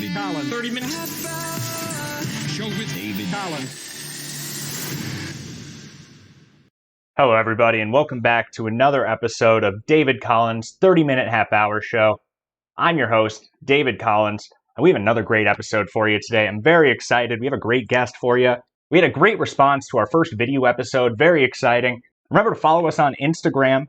David Collins. 30 minutes. Show with David Collins. Hello, everybody, and welcome back to another episode of David Collins' 30-minute half-hour show. I'm your host, David Collins, and we have another great episode for you today. I'm very excited. We have a great guest for you. We had a great response to our first video episode. Very exciting. Remember to follow us on Instagram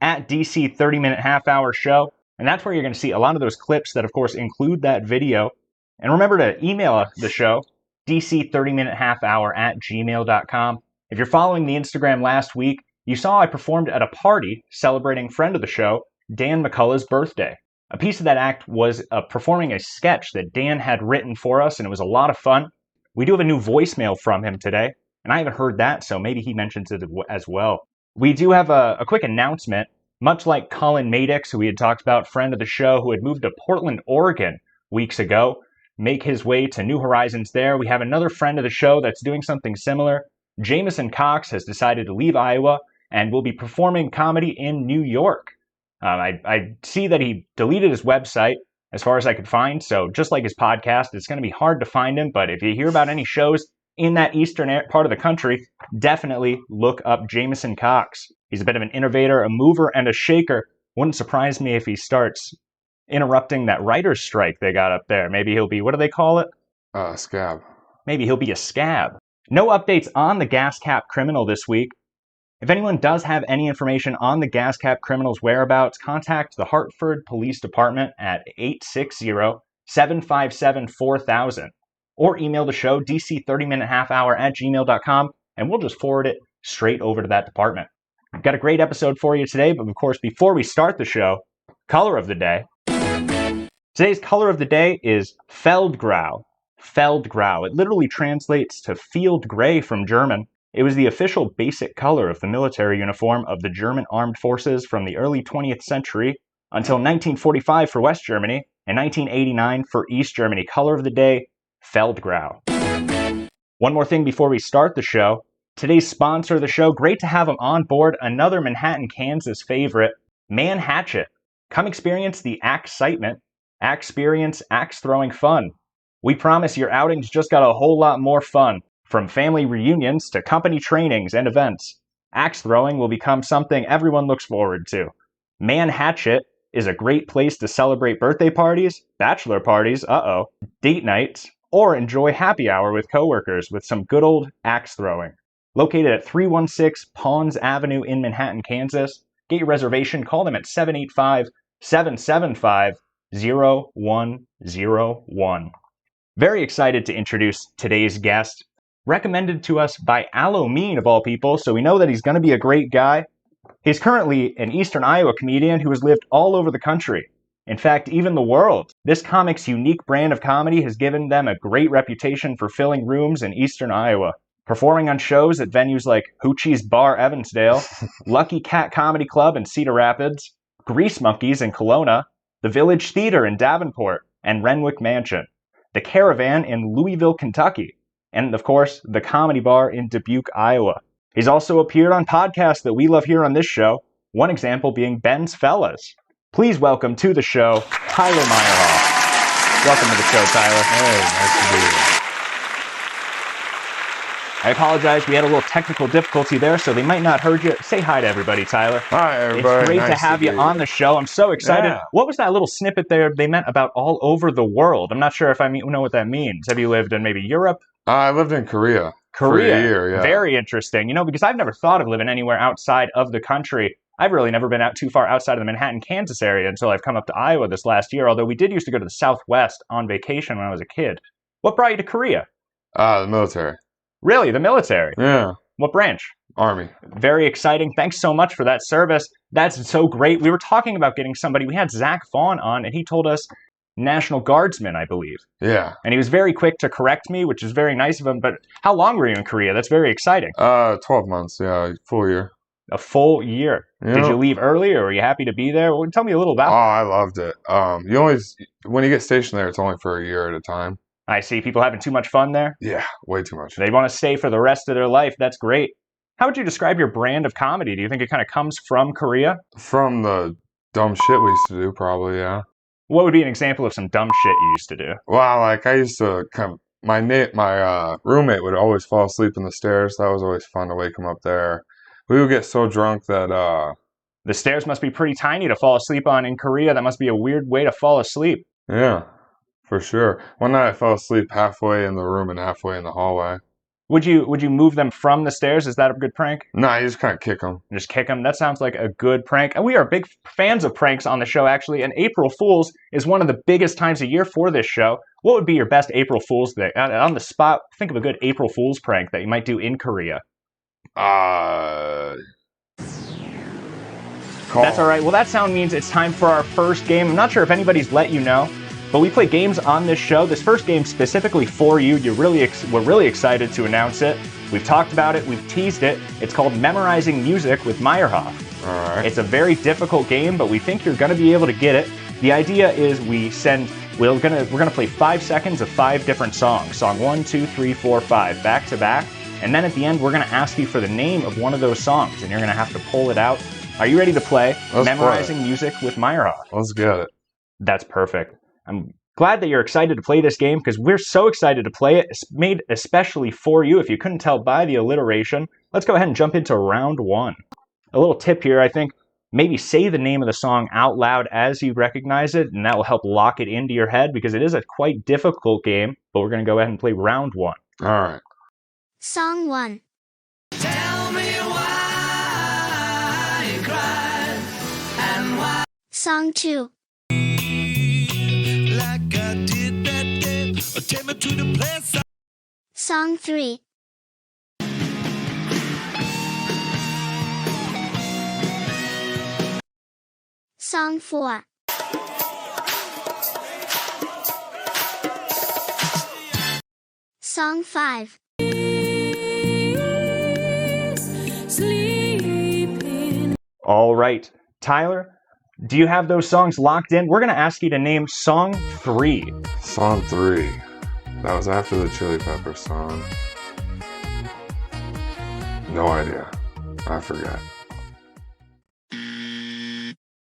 at DC 30-minute half-hour show, and that's where you're going to see a lot of those clips that, of course, include that video. And remember to email the show, dc30minutehalfhour@gmail.com. If you're following the Instagram last week, you saw I performed at a party celebrating friend of the show, Dan McCullough's birthday. A piece of that act was performing a sketch that Dan had written for us, and it was a lot of fun. We do have a new voicemail from him today, and I haven't heard that, so maybe he mentions it as well. We do have a quick announcement. Much like Colin Madix, who we had talked about, friend of the show, who had moved to Portland, Oregon weeks ago, make his way to New Horizons there. We have another friend of the show that's doing something similar. Jameson Cox has decided to leave Iowa and will be performing comedy in New York. I see that he deleted his website as far as I could find, so just like his podcast, it's going to be hard to find him, but if you hear about any shows in that eastern part of the country, definitely look up Jameson Cox. He's a bit of an innovator, a mover, and a shaker. Wouldn't surprise me if he starts interrupting that writer's strike they got up there. Maybe he'll be, what do they call it? Scab. Maybe he'll be a scab. No updates on the gas cap criminal this week. If anyone does have any information on the gas cap criminal's whereabouts, contact the Hartford Police Department at 860-757-4000 or email the show dc30minutehalfhour@gmail.com and we'll just forward it straight over to that department. We've got a great episode for you today, but of course, before we start the show, color of the day. Today's color of the day is Feldgrau. Feldgrau. It literally translates to field gray from German. It was the official basic color of the military uniform of the German armed forces from the early 20th century until 1945 for West Germany and 1989 for East Germany. Color of the day, Feldgrau. One more thing before we start the show. Today's sponsor of the show, great to have them on board, another Manhattan, Kansas favorite, Man Hatchet. Come experience the axe-citement, axe-perience, axe-throwing fun. We promise your outings just got a whole lot more fun. From family reunions to company trainings and events, axe throwing will become something everyone looks forward to. Man Hatchet is a great place to celebrate birthday parties, bachelor parties, date nights, or enjoy happy hour with coworkers with some good old axe throwing. Located at 316 Pons Avenue in Manhattan, Kansas. Get your reservation. Call them at 785-775-0101. Very excited to introduce today's guest. Recommended to us by Allomine, of all people, so we know that he's going to be a great guy. He's currently an Eastern Iowa comedian who has lived all over the country. In fact, even the world. This comic's unique brand of comedy has given them a great reputation for filling rooms in Eastern Iowa. Performing on shows at venues like Hoochie's Bar, Evansdale, Lucky Cat Comedy Club in Cedar Rapids, Grease Monkeys in Kelowna, the Village Theater in Davenport, and Renwick Mansion, the Caravan in Louisville, Kentucky, and, of course, the Comedy Bar in Dubuque, Iowa. He's also appeared on podcasts that we love here on this show, one example being Ben's Fellas. Please welcome to the show, Tyler Meyerhoff. Welcome to the show, Tyler. Hey, nice to be here. I apologize, we had a little technical difficulty there, so they might not heard you. Say hi to everybody, Tyler. Hi, everybody. It's great nice to have you on the show. I'm so excited. Yeah. What was that little snippet there they meant about all over the world? I'm not sure if I know what that means. Have you lived in maybe Europe? I lived in Korea. Korea. For a year, yeah. Very interesting. You know, because I've never thought of living anywhere outside of the country. I've really never been out too far outside of the Manhattan, Kansas area until I've come up to Iowa this last year, although we did used to go to the Southwest on vacation when I was a kid. What brought you to Korea? The military. Really? The military? Yeah. What branch? Army. Very exciting. Thanks so much for that service. That's so great. We were talking about getting somebody. We had Zach Vaughn on, and he told us National Guardsman, I believe. Yeah. And he was very quick to correct me, which is very nice of him. But how long were you in Korea? That's very exciting. 12 months, yeah, full year. A full year. Yeah. Did you leave early, or were you happy to be there? Well, tell me a little Oh, about I loved it. When you get stationed there, it's only for a year at a time. I see people having too much fun there. Yeah, way too much. They want to stay for the rest of their life. That's great. How would you describe your brand of comedy? Do you think it kind of comes from Korea? From the dumb shit we used to do, probably, yeah. What would be an example of some dumb shit you used to do? Well, like I used to my roommate would always fall asleep in the stairs. That was always fun to wake him up there. We would get so drunk that The stairs must be pretty tiny to fall asleep on in Korea. That must be a weird way to fall asleep. yeah, for sure. One night I fell asleep halfway in the room and halfway in the hallway. Would you move them from the stairs? Is that a good prank? Nah, you just kind of kick them. Just kick them? That sounds like a good prank. And we are big fans of pranks on the show, actually. And April Fool's is one of the biggest times of year for this show. What would be your best April Fool's Day? On the spot, think of a good April Fool's prank that you might do in Korea. Call. That's all right. Well, that sound means it's time for our first game. I'm not sure if anybody's let you know, but we play games on this show. This first game specifically for you. We're really excited to announce it. We've talked about it. We've teased it. It's called Memorizing Music with Meyerhoff. All right. It's a very difficult game, but we think you're going to be able to get it. The idea is we're gonna play 5 seconds of 5 different songs. Song 1, 2, 3, 4, 5, back to back. And then at the end, we're gonna ask you for the name of one of those songs, and you're gonna have to pull it out. Are you ready to play Memorizing Music with Meyerhoff? Let's get it. That's perfect. I'm glad that you're excited to play this game because we're so excited to play it. It's made especially for you. If you couldn't tell by the alliteration, let's go ahead and jump into round 1. A little tip here, I think, maybe say the name of the song out loud as you recognize it, and that will help lock it into your head because it is a quite difficult game, but we're going to go ahead and play round 1. All right. Song 1. Tell me why you cried and why. Song 2. Like I did that day. Take me to the place. Song 3. Song 4. Song 5. All right. Tyler, do you have those songs locked in? We're going to ask you to name song 3. Song 3. That was after the Chili Peppers song. No idea. I forgot.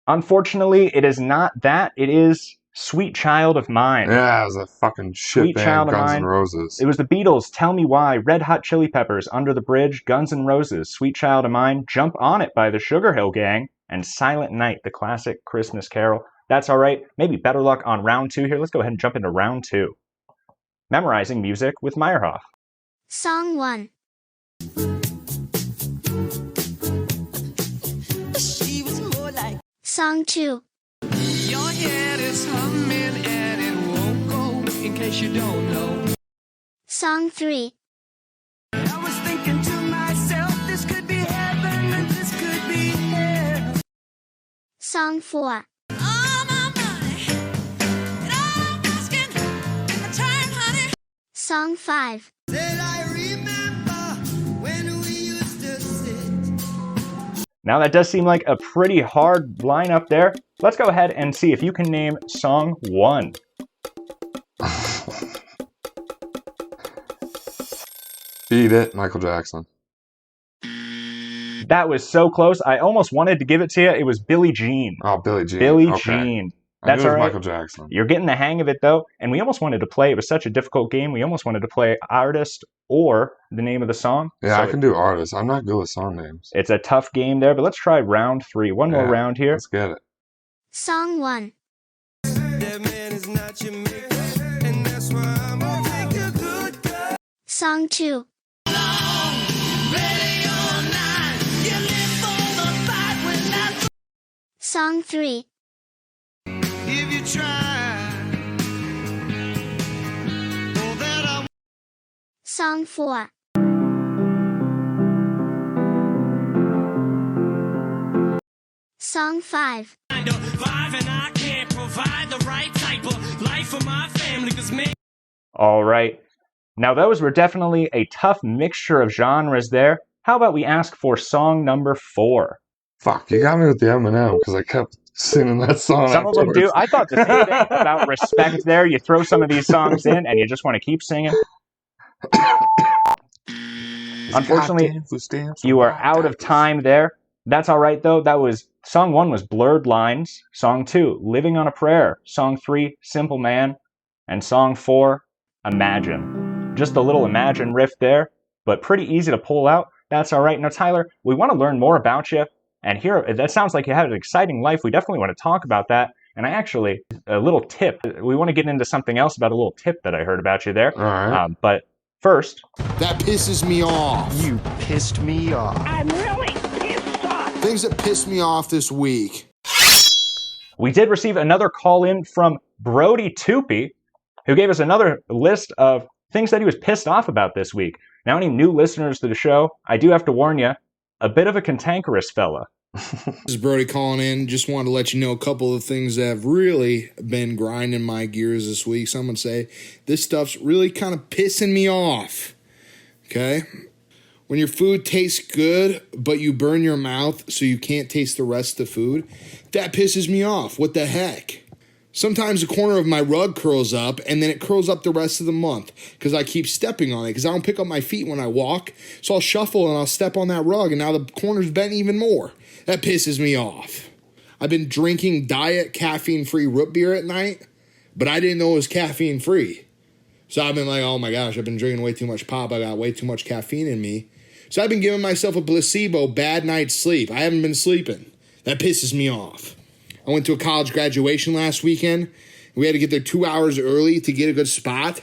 Unfortunately, it is not that. It is Sweet Child of Mine. Yeah, it was a fucking shit Sweet band, Child of Guns Mine. N' Roses. It was the Beatles, Tell Me Why, Red Hot Chili Peppers, Under the Bridge, Guns N' Roses, Sweet Child of Mine, Jump On It by the Sugar Hill Gang, and Silent Night, the classic Christmas carol. That's all right. Maybe better luck on round 2 here. Let's go ahead and jump into round 2. Memorizing Music with Meyerhoff. Song 1. She was more like Song 2. your head is humming and it won't go. In case you don't know, Song 3. I was thinking to myself, this could be heaven and this could be hell. Song 4. Song 5. Said I remember when we used to sit. Now that does seem like a pretty hard lineup there. Let's go ahead and see if you can name song 1. Beat It, Michael Jackson. That was so close. I almost wanted to give it to you. It was Billie Jean. Oh, Billie Jean. Billie Okay. Jean. I That's knew it all was right. Michael Jackson. You're getting the hang of it, though. And we almost wanted to play. It was such a difficult game. We almost wanted to play artist or the name of the song. Yeah, So I can do artists. I'm not good with song names. It's a tough game there, but let's try round 3. One more Yeah, round here. Let's get it. Song 1. That man is not your mate, and that's why I'm gonna take a good girl. Song 2. Ready or not, you live for the fight when that's Song 3. if you try. All that I Song 4. Song 5. kind of vibe, and I can't provide the right type of life for my family, 'cause me. All right. Now, those were definitely a tough mixture of genres there. How about we ask for song number 4? Fuck, you got me with the Eminem because I kept singing that song. Some of them do. afterwards. I thought the same thing about respect there. You throw some of these songs in and you just want to keep singing. Unfortunately, Goddamn food stamps. you are out of time there. That's all right, though. That was Song 1 was Blurred Lines. Song 2, Living on a Prayer. Song 3, Simple Man. And Song 4, Imagine. Just a little Imagine riff there, but pretty easy to pull out. That's all right. Now, Tyler, we want to learn more about you. And here, that sounds like you have an exciting life. We definitely want to talk about that. And I actually, a little tip. We want to get into something else about a little tip that I heard about you there. All right. But first... That pisses me off. You pissed me off. I'm really pissed off. Things that piss me off this week. We did receive another call in from Brody Toopy, who gave us another list of things that he was pissed off about this week. Now, any new listeners to the show, I do have to warn you, a bit of a cantankerous fella. This is Brody calling in. Just wanted to let you know a couple of things that have really been grinding my gears this week. Some would say this stuff's really kind of pissing me off. Okay? When your food tastes good, but you burn your mouth so you can't taste the rest of the food, that pisses me off. What the heck? Sometimes the corner of my rug curls up, and then it curls up the rest of the month because I keep stepping on it because I don't pick up my feet when I walk. So I'll shuffle and I'll step on that rug, and now the corner's bent even more. That pisses me off. I've been drinking diet caffeine-free root beer at night, but I didn't know it was caffeine-free. So I've been like, oh my gosh, I've been drinking way too much pop. I got way too much caffeine in me. So I've been giving myself a placebo bad night's sleep. I haven't been sleeping. That pisses me off. I went to a college graduation last weekend. We had to get there 2 hours early to get a good spot.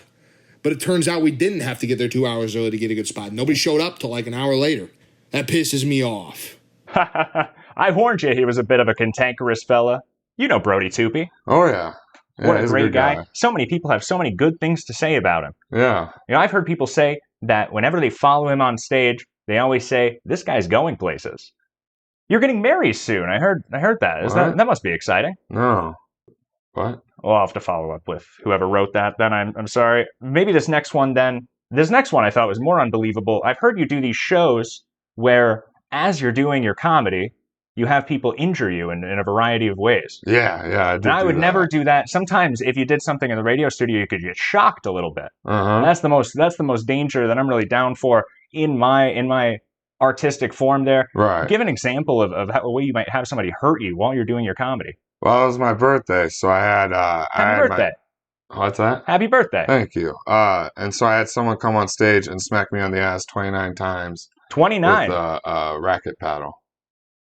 But it turns out we didn't have to get there 2 hours early to get a good spot. Nobody showed up till like an hour later. That pisses me off. I warned you he was a bit of a cantankerous fella. You know Brody Toopy. Oh, yeah. What a he's great good guy. So many people have so many good things to say about him. Yeah. You know, I've heard people say that whenever they follow him on stage, they always say, this guy's going places. You're getting married soon. I heard that. That must be exciting. No. What? Well, I'll have to follow up with whoever wrote that then. I'm sorry. Maybe this next one then. This next one I thought was more unbelievable. I've heard you do these shows where, as you're doing your comedy, you have people injure you in a variety of ways. Yeah, I did. And I would that. never do that. Sometimes if you did something in the radio studio, you could get shocked a little bit. Uh-huh. That's the most danger that I'm really down for in my artistic form there. Right. Give an example of a way you might have somebody hurt you while you're doing your comedy. Well, it was my birthday, so I had Happy birthday. What's that? Happy birthday. Thank you. And so I had someone come on stage and smack me on the ass 29 times 29. with a racket paddle.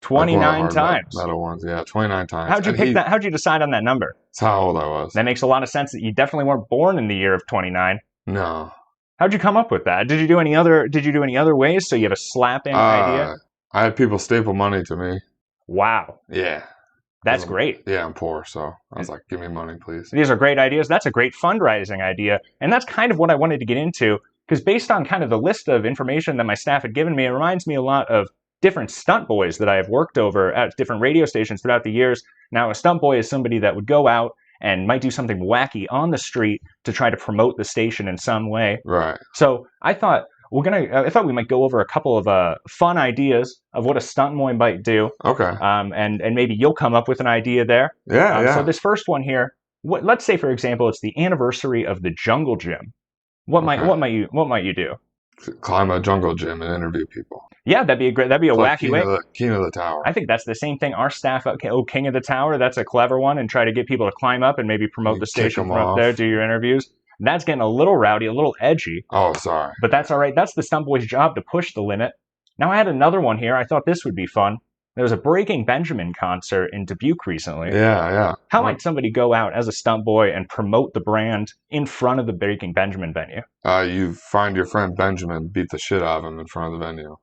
29 times. Metal ones, yeah, 29 times. How'd you pick that? How'd you decide on that number? That's how old I was. That makes a lot of sense that you definitely weren't born in the year of 29. No. How'd you come up with that? Did you do any other ways? So you have a slap-in idea? I had people staple money to me. Wow. Yeah. That's great. Yeah, I'm poor, so I was like, give me money, please. These are great ideas. That's a great fundraising idea. And that's kind of what I wanted to get into, because based on kind of the list of information that my staff had given me, it reminds me a lot of different stunt boys that I have worked over at different radio stations throughout the years. Now, a stunt boy is somebody that would go out and might do something wacky on the street to try to promote the station in some way. Right. So I thought we might go over a couple of fun ideas of what a stunt boy might do. Okay. And maybe you'll come up with an idea there. Yeah. So this first one here, let's say, for example, it's the anniversary of the Jungle Gym. What might you do? Climb a jungle gym and interview people. Yeah, that'd be a wacky way. King of the Tower. I think that's the same thing. Our staff, King of the Tower, that's a clever one, and try to get people to climb up and maybe promote the station from up there, do your interviews. That's getting a little rowdy, a little edgy. Oh, sorry. But that's all right. That's the stunt boy's job, to push the limit. Now, I had another one here. I thought this would be fun. There was a Breaking Benjamin concert in Dubuque recently. Yeah. How might somebody go out as a stunt boy and promote the brand in front of the Breaking Benjamin venue? You find your friend Benjamin, beat the shit out of him in front of the venue.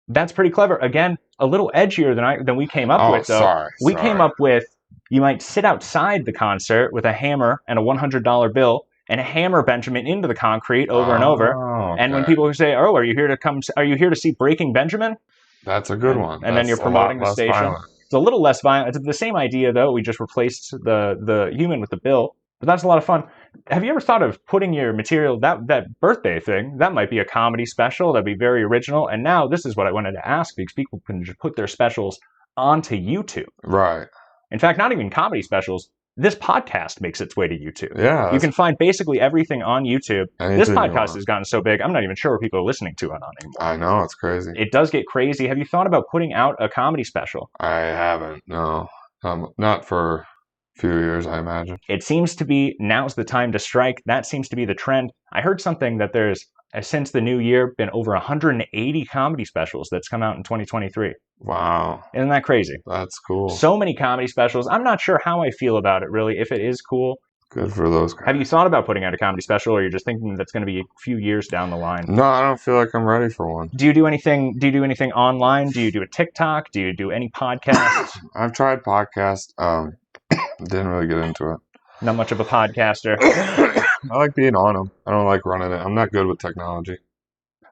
That's pretty clever. Again, a little edgier than we came up with, though. Sorry. We came up with, you might sit outside the concert with a hammer and a $100 bill and hammer Benjamin into the concrete over and over. Okay. And when people say, "Oh, are you here to see Breaking Benjamin?" That's a good one. And then you're promoting the station. Violent. It's a little less violent. It's the same idea, though. We just replaced the human with the bill. But that's a lot of fun. Have you ever thought of putting your material, that birthday thing, that might be a comedy special, that'd be very original. And now this is what I wanted to ask, because people can just put their specials onto YouTube. Right. In fact, not even comedy specials, this podcast makes its way to YouTube. Yeah. You can find basically everything on YouTube. This Anything you podcast want. has gotten so big, I'm not even sure what people are listening to it on anymore. I know, it's crazy. It does get crazy. Have you thought about putting out a comedy special? I haven't, no. Not for a few years, I imagine. It seems to be now's the time to strike. That seems to be the trend. I heard something that there's, since the new year, been over 180 comedy specials that's come out in 2023. Wow. Isn't that crazy? That's cool. So many comedy specials. I'm not sure how I feel about it, really, if it is cool. Good for those guys. Have you thought about putting out a comedy special, or you're just thinking that's going to be a few years down the line? No, I don't feel like I'm ready for one. Do you do anything online? Do you do a TikTok? Do you do any podcasts? I've tried podcasts. Didn't really get into it. Not much of a podcaster. I like being on them. I don't like running it. I'm not good with technology.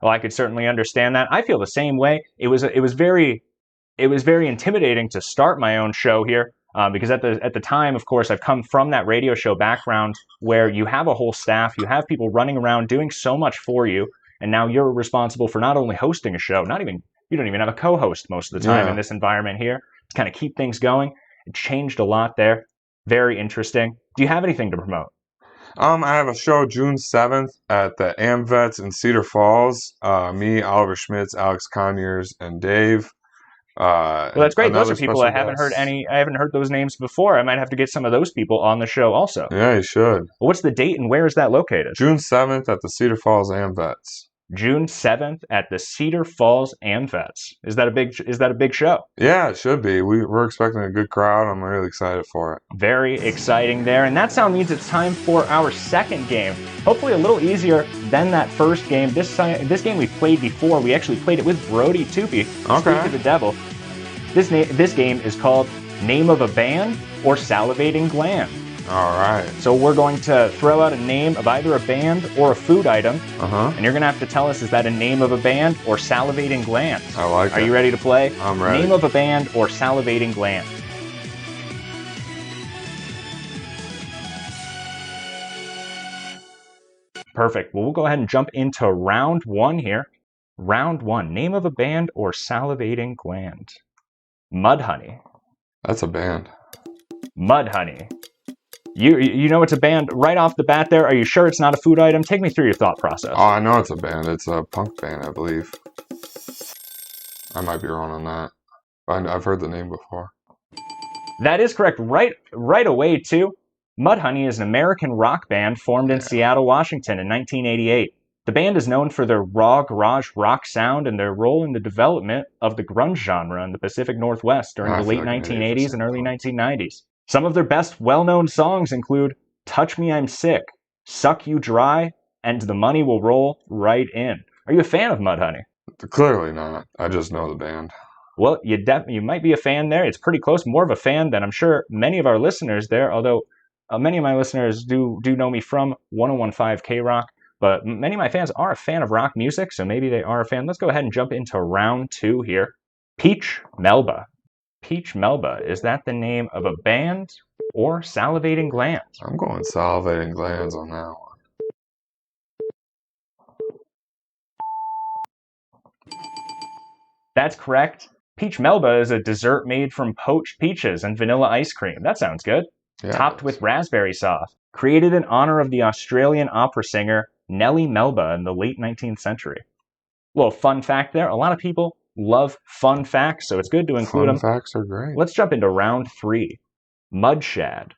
Well, I could certainly understand that. I feel the same way. It was very intimidating to start my own show here. Because at the time, of course, I've come from that radio show background where you have a whole staff, you have people running around doing so much for you, and now you're responsible for not only hosting a show, you don't even have a co-host most of the time in this environment here to kind of keep things going. It changed a lot there. Very interesting. Do you have anything to promote? I have a show June 7th at the AmVets in Cedar Falls. Me, Oliver Schmitz, Alex Conyers, and Dave. Well, that's great. Those are people I haven't heard those names before. I might have to get some of those people on the show also. Yeah, you should. Well, what's the date and where is that located? June 7th at the Cedar Falls AmVets. June 7th at the Cedar Falls AmVets. Is that a big show? Yeah, it should be. We're expecting a good crowd. I'm really excited for it. Very exciting there. And that sound means it's time for our second game. Hopefully a little easier than that first game. This game we played before. We actually played it with Brody Toopy. Okay. Speak to the devil. This game is called Name of a Band or Salivating Gland. All right. So we're going to throw out a name of either a band or a food item. Uh-huh. And you're going to have to tell us, is that a name of a band or salivating gland? I like it. Are you ready to play? I'm ready. Name of a band or salivating gland? Perfect. Well, we'll go ahead and jump into round one here. Round one. Name of a band or salivating gland? Mudhoney. That's a band. Mudhoney. You know it's a band right off the bat there. Are you sure it's not a food item? Take me through your thought process. Oh, I know it's a band. It's a punk band, I believe. I might be wrong on that. I've heard the name before. That is correct. Right away, too. Mudhoney is an American rock band formed in Seattle, Washington in 1988. The band is known for their raw garage rock sound and their role in the development of the grunge genre in the Pacific Northwest during the late 1980s and early 1990s. Some of their best well-known songs include Touch Me I'm Sick, Suck You Dry, and The Money Will Roll Right In. Are you a fan of Mudhoney? Clearly not. I just know the band. Well, you might be a fan there. It's pretty close. More of a fan than I'm sure many of our listeners there, although many of my listeners do know me from 101.5 K-Rock, but many of my fans are a fan of rock music, so maybe they are a fan. Let's go ahead and jump into round two here. Peach Melba. Peach Melba, is that the name of a band or salivating gland? I'm going salivating glands on that one. That's correct. Peach Melba is a dessert made from poached peaches and vanilla ice cream. That sounds good. Yeah, Topped with raspberry sauce. Created in honor of the Australian opera singer Nellie Melba in the late 19th century. Little fun fact there. A lot of people love fun facts, so it's good to include them. Fun facts are great. Let's jump into round three. Mud shad.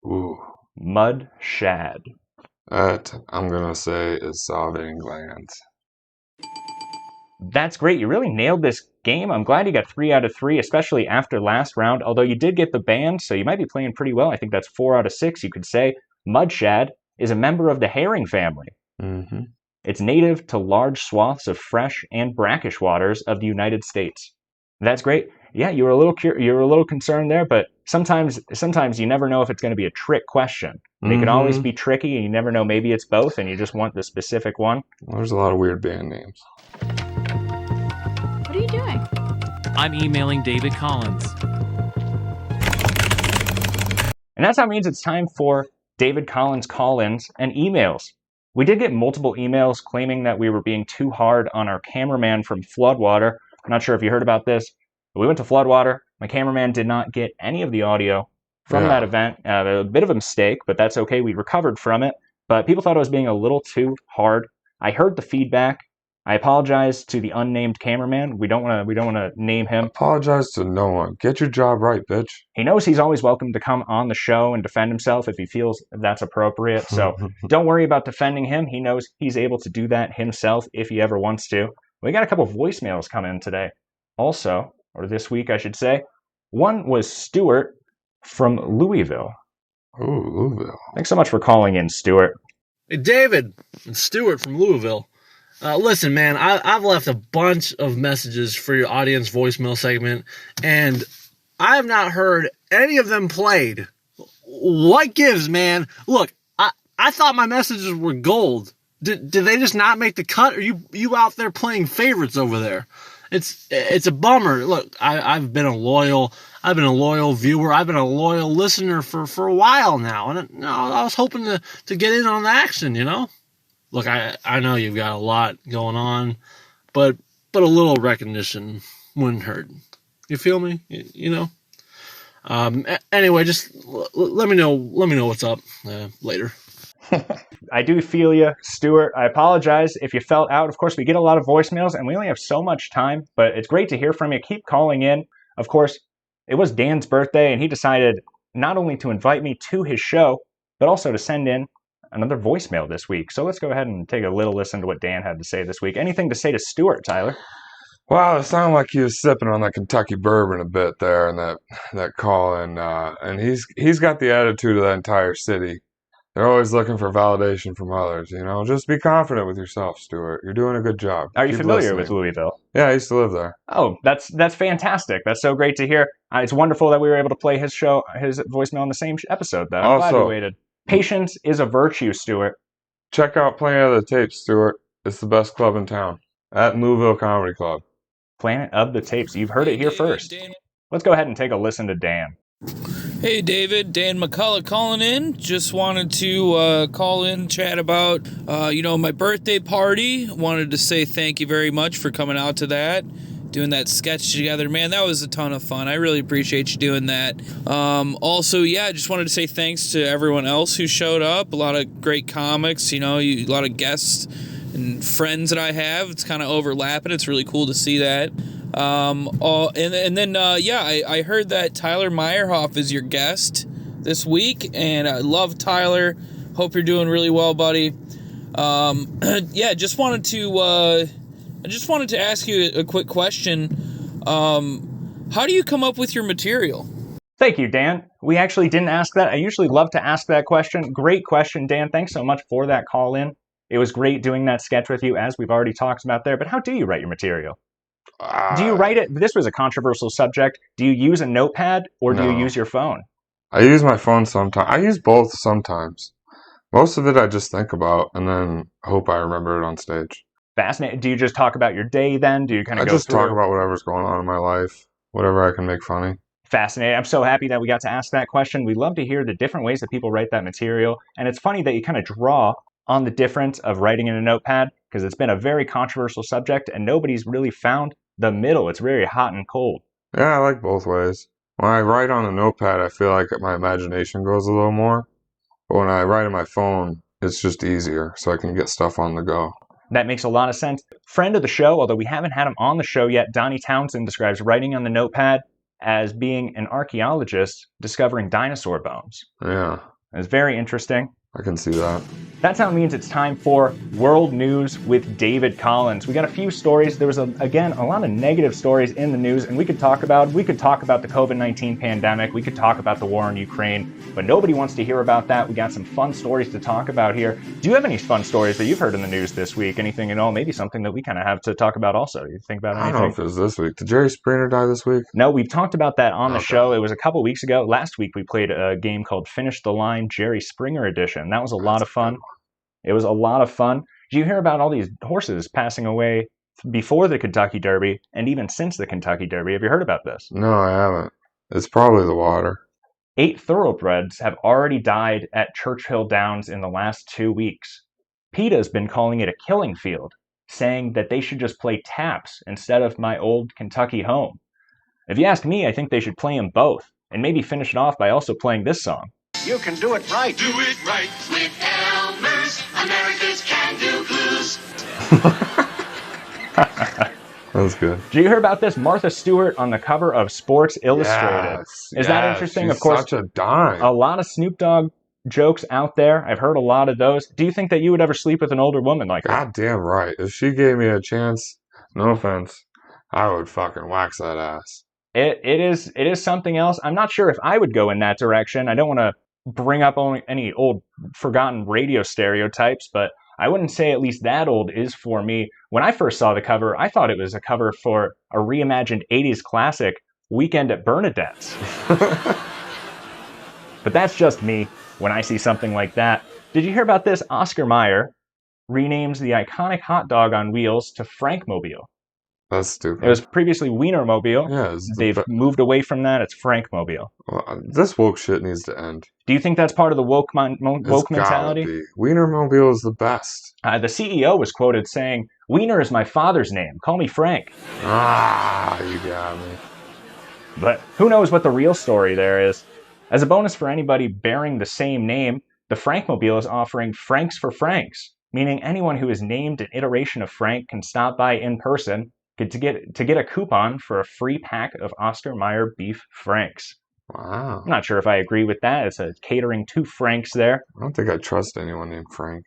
Ooh. Mud shad. That, I'm going to say, is salivating glands. That's great. You really nailed this game. I'm glad you got 3 out of 3, especially after last round, although you did get the band, so you might be playing pretty well. I think that's 4 out of 6, you could say. Mud shad is a member of the herring family. Mm-hmm. It's native to large swaths of fresh and brackish waters of the United States. That's great. Yeah, you were a little concerned there, but sometimes you never know if it's going to be a trick question. They can always be tricky, and you never know. Maybe it's both, and you just want the specific one. There's a lot of weird band names. What are you doing? I'm emailing David Collins. And that's how it means it's time for David Collins call-ins and emails. We did get multiple emails claiming that we were being too hard on our cameraman from Floodwater. I'm not sure if you heard about this, but we went to Floodwater. My cameraman did not get any of the audio from Yeah. that event. A bit of a mistake, but that's okay. We recovered from it. But people thought I was being a little too hard. I heard the feedback. I apologize to the unnamed cameraman. We don't want to name him. Apologize to no one. Get your job right, bitch. He knows he's always welcome to come on the show and defend himself if he feels that's appropriate. So don't worry about defending him. He knows he's able to do that himself if he ever wants to. We got a couple of voicemails come in today. Also, or this week, I should say. One was Stuart from Louisville. Ooh, Louisville. Thanks so much for calling in, Stuart. Hey, David, it's Stuart from Louisville. Listen, man, I've left a bunch of messages for your audience voicemail segment, and I have not heard any of them played. What gives, man? Look, I thought my messages were gold. Did they just not make the cut? Or you out there playing favorites over there? It's a bummer. Look, I've been a loyal viewer. I've been a loyal listener for a while now, and I was hoping to get in on the action. Look, I know you've got a lot going on, but a little recognition wouldn't hurt. You feel me? Anyway, just let me know what's up later. I do feel you, Stuart. I apologize if you felt out. Of course, we get a lot of voicemails, and we only have so much time, but it's great to hear from you. Keep calling in. Of course, it was Dan's birthday, and he decided not only to invite me to his show, but also to send in another voicemail this week. So let's go ahead and take a little listen to what Dan had to say this week. Anything to say to Stuart, Tyler? Wow, it sounded like he was sipping on that Kentucky bourbon a bit there in that call, and he's got the attitude of that entire city. They're always looking for validation from others, Just be confident with yourself, Stuart. You're doing a good job. Are you Keep familiar listening. with Louisville? Yeah, I used to live there. Oh, that's fantastic. That's so great to hear. It's wonderful that we were able to play his voicemail in the same episode, though. I'm glad we waited. Patience is a virtue, Stuart. Check out Planet of the Tapes, Stuart. It's the best club in town. At Louisville Comedy Club. Planet of the Tapes. You've heard it here first. Let's go ahead and take a listen to Dan. Hey David, Dan McCullough calling in. Just wanted to call in, chat about, my birthday party. Wanted to say thank you very much for coming out to that, doing that sketch together. Man, that was a ton of fun. I really appreciate you doing that. Also, just wanted to say thanks to everyone else who showed up. A lot of great comics, a lot of guests and friends that I have. It's kind of overlapping. It's really cool to see that. I heard that Tyler Meyerhoff is your guest this week, and I love Tyler. Hope you're doing really well, buddy. Just wanted to ask you a quick question. How do you come up with your material? Thank you, Dan. We actually didn't ask that. I usually love to ask that question. Great question, Dan. Thanks so much for that call in. It was great doing that sketch with you, as we've already talked about there. But how do you write your material? Do you write it? This was a controversial subject. Do you use a notepad or do you use your phone? I use my phone sometimes. I use both sometimes. Most of it I just think about and then hope I remember it on stage. Fascinating. Do you just talk about your day then? Do you kind of go through? Talk about whatever's going on in my life, whatever I can make funny. Fascinating. I'm so happy that we got to ask that question. We love to hear the different ways that people write that material. And it's funny that you kind of draw on the difference of writing in a notepad, because it's been a very controversial subject and nobody's really found the middle. It's very hot and cold. Yeah, I like both ways. When I write on a notepad, I feel like my imagination goes a little more. But when I write on my phone, it's just easier, so I can get stuff on the go. That makes a lot of sense. Friend of the show, although we haven't had him on the show yet, Donnie Townsend describes writing on the notepad as being an archaeologist discovering dinosaur bones. Yeah. It's very interesting. I can see that. That now means it's time for World News with David Collins. We got a few stories. There was, again, a lot of negative stories in the news, and we could talk about the COVID-19 pandemic. We could talk about the war in Ukraine, but nobody wants to hear about that. We got some fun stories to talk about here. Do you have any fun stories that you've heard in the news this week? Anything at all? Maybe something that we kind of have to talk about also. You think about anything? I don't know if it was this week. Did Jerry Springer die this week? No, we've talked about that on the show. It was a couple weeks ago. Last week we played a game called Finish the Line Jerry Springer Edition. That was a lot of fun. It was a lot of fun. Did you hear about all these horses passing away before the Kentucky Derby and even since the Kentucky Derby? Have you heard about this? No, I haven't. It's probably the water. 8 thoroughbreds have already died at Churchill Downs in the last 2 weeks. PETA's been calling it a killing field, saying that they should just play taps instead of my old Kentucky home. If you ask me, I think they should play them both. and maybe finish it off by also playing this song. You can do it right. Do it right with Elmer's, America's can-do clues. That was good. Did you hear about this? Martha Stewart on the cover of Sports Illustrated. Is that interesting? She's Of course, such a dime. a lot of Snoop Dogg jokes out there. I've heard a lot of those. Do you think that you would ever sleep with an older woman like that? God damn right. If she gave me a chance, no offense, I would fucking wax that ass. It is something else. I'm not sure if I would go in that direction. I don't want to bring up any old forgotten radio stereotypes, but I wouldn't say at least that old is for me. When I first saw the cover, I thought it was a cover for a reimagined 80s classic, Weekend at Bernadette's. But that's just me when I see something like that. Did you hear about this? Oscar Mayer renames the iconic hot dog on wheels to Frankmobile. That's stupid. It was previously Wienermobile. Yeah, They've moved away from that. It's Frankmobile. This woke shit needs to end. Do you think that's part of the woke mentality? Be. Wienermobile is the best. The CEO was quoted saying, "Wiener is my father's name. Call me Frank." Ah, you got me. But who knows what the real story there is. As a bonus for anybody bearing the same name, the Frankmobile is offering Franks for Franks, meaning anyone who is named an iteration of Frank can stop by in person to get a coupon for a free pack of Oscar Mayer beef Franks. Wow. I'm not sure if I agree with that. It's a catering to Franks there. I don't think I trust anyone named Frank.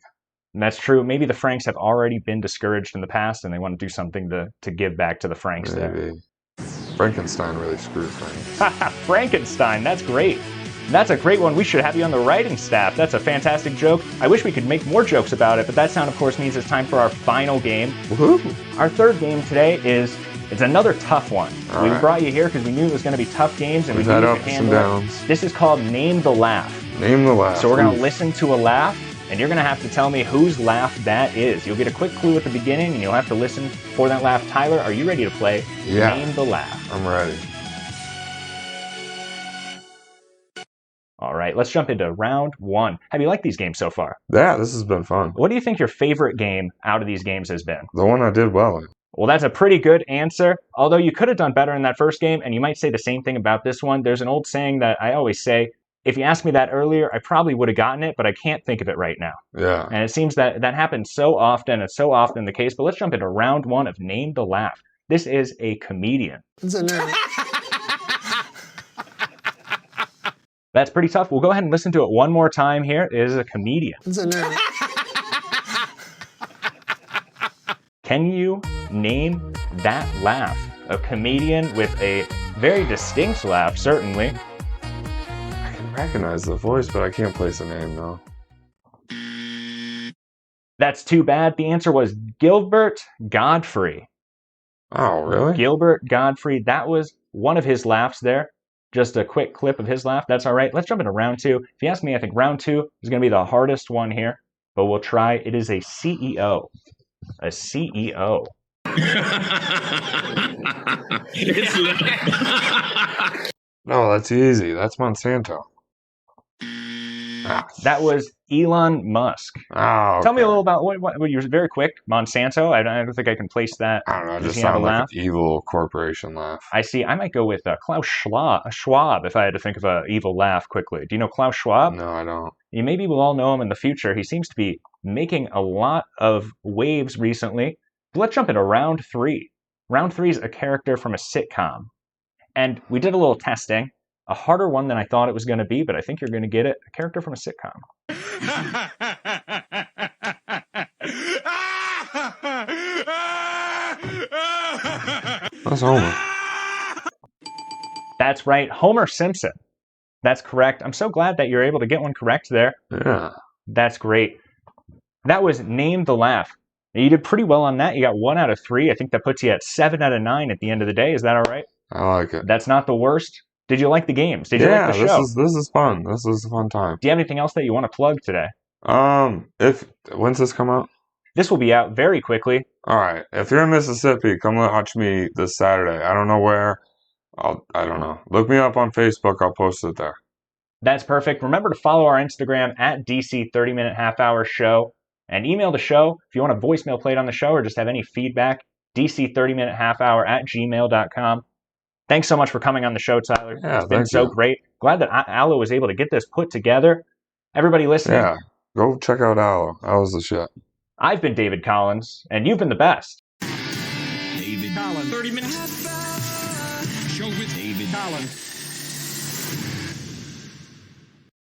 And that's true. Maybe the Franks have already been discouraged in the past and they want to do something to give back to the Franks there. Maybe. Frankenstein really screwed Frank. Haha, Frankenstein, that's great. That's a great one. We should have you on the writing staff. That's a fantastic joke. I wish we could make more jokes about it, but that sound, of course, means it's time for our final game. Woohoo! Our third game today it's another tough one. All We right. brought you here because we knew it was going to be tough games and We've we had knew you ups could and handle it. downs. This is called Name the Laugh. Name the laugh. So we're going to Ooh. listen to a laugh, and you're going to have to tell me whose laugh that is. You'll get a quick clue at the beginning, and you'll have to listen for that laugh. Tyler, are you ready to play Yeah. Name the Laugh? I'm ready. All right, let's jump into round one. Have you liked these games so far? Yeah, this has been fun. What do you think your favorite game out of these games has been? The one I did well in. Well, that's a pretty good answer, although you could have done better in that first game, and you might say the same thing about this one. There's an old saying that I always say, if you asked me that earlier, I probably would have gotten it, but I can't think of it right now. Yeah. And it seems that happens so often. It's so often the case. But let's jump into round one of Name the Laugh. This is a comedian. That's pretty tough. We'll go ahead and listen to it one more time here. It is a comedian. Can you name that laugh? A comedian with a very distinct laugh, certainly. I can recognize the voice, but I can't place a name, though. That's too bad. The answer was Gilbert Godfrey. Oh, really? Gilbert Godfrey. That was one of his laughs there. Just a quick clip of his laugh. That's all right. Let's jump into round two. If you ask me, I think round two is going to be the hardest one here, but we'll try. It is a CEO. A CEO. No, that's easy. That's Monsanto. Ah. That was Elon Musk. Oh, Tell me a okay. little about what you're very quick. Monsanto. I don't think I can place that. I don't know. It Does just he have a sounds like laugh? an evil corporation laugh. I see. I might go with Klaus Schwab if I had to think of an evil laugh quickly. Do you know Klaus Schwab? No, I don't. You maybe will all know him in the future. He seems to be making a lot of waves recently. But let's jump into round three. Round three is a character from a sitcom. And we did a little testing. A harder one than I thought it was going to be, but I think you're going to get it. A character from a sitcom. That's Homer. That's right, Homer Simpson. That's correct. I'm so glad that you're able to get one correct there. Yeah. That's great. That was Name the Laugh. You did pretty well on that. You got 1 out of 3. I think that puts you at 7 out of 9 at the end of the day. Is that all right? I like it. That's not the worst. Did you like the games? Did you Yeah, like the show? this is fun. This is a fun time. Do you have anything else that you want to plug today? When's this come out? This will be out very quickly. All right. If you're in Mississippi, come watch me this Saturday. I don't know where. I don't know. Look me up on Facebook. I'll post it there. That's perfect. Remember to follow our Instagram at DC 30 Minute Half Hour Show and email the show if you want a voicemail played on the show or just have any feedback. DC 30 Minute Half Hour at gmail.com. Thanks so much for coming on the show, Tyler. Yeah, it's been thank so you. great. Glad that Aloe was able to get this put together. Everybody listening, Yeah, go check out Aloe. Aloe's the shit. I've been David Collins, and you've been the best. David Collins. 30 minutes. Show with David Collins.